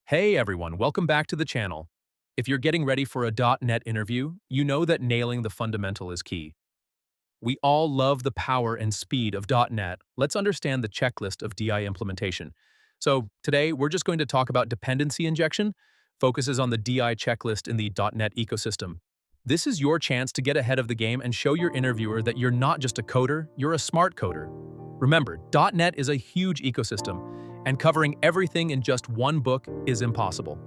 Hey everyone, welcome back to the channel. If you're getting ready for a .NET interview, you know that nailing the fundamental is key. We all love the power and speed of .NET. Let's understand the checklist of DI implementation. So today, we're just going to talk about dependency injection, focuses on the DI checklist in the .NET ecosystem. This is your chance to get ahead of the game and show your interviewer that you're not just a coder, you're a smart coder. Remember, .NET is a huge ecosystem, and covering everything in just one book is impossible.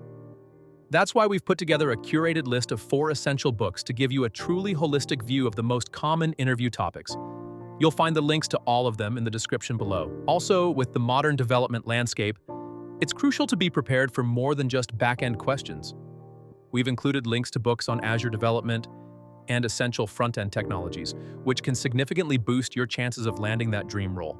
That's why we've put together a curated list of 4 essential books to give you a truly holistic view of the most common interview topics. You'll find the links to all of them in the description below. Also, with the modern development landscape, it's crucial to be prepared for more than just back-end questions. We've included links to books on Azure development and essential front-end technologies, which can significantly boost your chances of landing that dream role.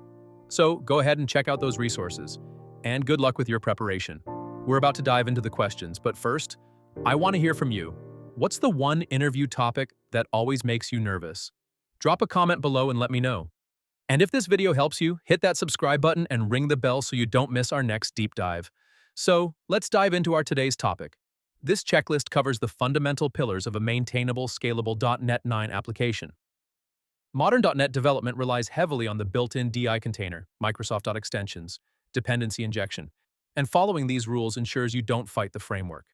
So go ahead and check out those resources, and good luck with your preparation. We're about to dive into the questions, but first, I want to hear from you. What's the one interview topic that always makes you nervous? Drop a comment below and let me know. And if this video helps you, hit that subscribe button and ring the bell so you don't miss our next deep dive. So, let's dive into our today's topic. This checklist covers the fundamental pillars of a maintainable, scalable .NET 9 application. Modern .NET development relies heavily on the built-in DI container, Microsoft.extensions, dependency injection, and following these rules ensures you don't fight the framework.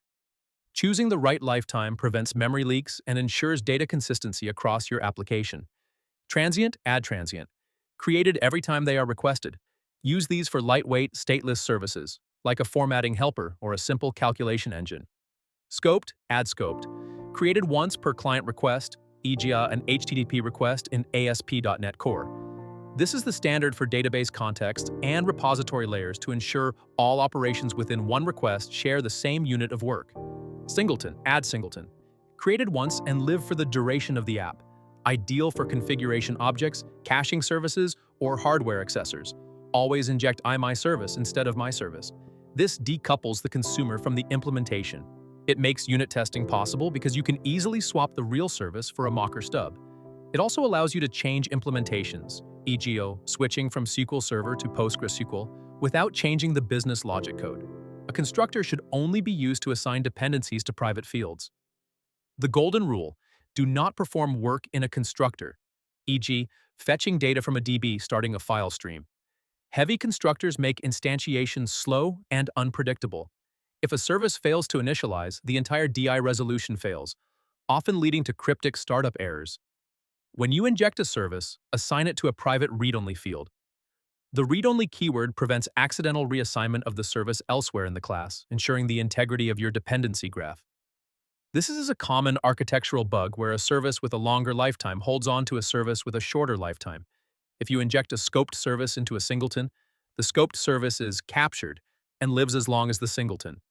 Choosing the right lifetime prevents memory leaks and ensures data consistency across your application. Transient, add transient. Created every time they are requested. Use these for lightweight, stateless services, like a formatting helper or a simple calculation engine. Scoped, add scoped. Created once per client request, e.g. an HTTP request in ASP.NET Core. This is the standard for database context and repository layers to ensure all operations within one request share the same unit of work. Singleton, add singleton. Created once and live for the duration of the app. Ideal for configuration objects, caching services, or hardware accessors. Always inject IMyService instead of myService. This decouples the consumer from the implementation. It makes unit testing possible because you can easily swap the real service for a mocker stub. It also allows you to change implementations, e.g. switching from SQL Server to PostgreSQL, without changing the business logic code. A constructor should only be used to assign dependencies to private fields. The golden rule: do not perform work in a constructor, e.g. fetching data from a DB starting a file stream. Heavy constructors make instantiation slow and unpredictable. If a service fails to initialize, the entire DI resolution fails, often leading to cryptic startup errors. When you inject a service, assign it to a private read-only field. The read-only keyword prevents accidental reassignment of the service elsewhere in the class, ensuring the integrity of your dependency graph. This is a common architectural bug where a service with a longer lifetime holds on to a service with a shorter lifetime. If you inject a scoped service into a singleton, the scoped service is captured and lives as long as the singleton.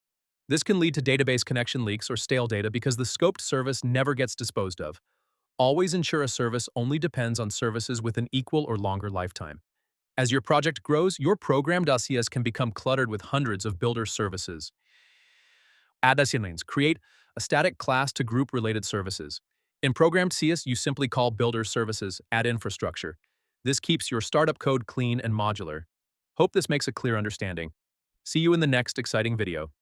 This can lead to database connection leaks or stale data because the scoped service never gets disposed of. Always ensure a service only depends on services with an equal or longer lifetime. As your project grows, your program.cs can become cluttered with hundreds of builder services. Add assignments. Create a static class to group related services. In programmed.cs, you simply call builder services, add infrastructure. This keeps your startup code clean and modular. Hope this makes a clear understanding. See you in the next exciting video.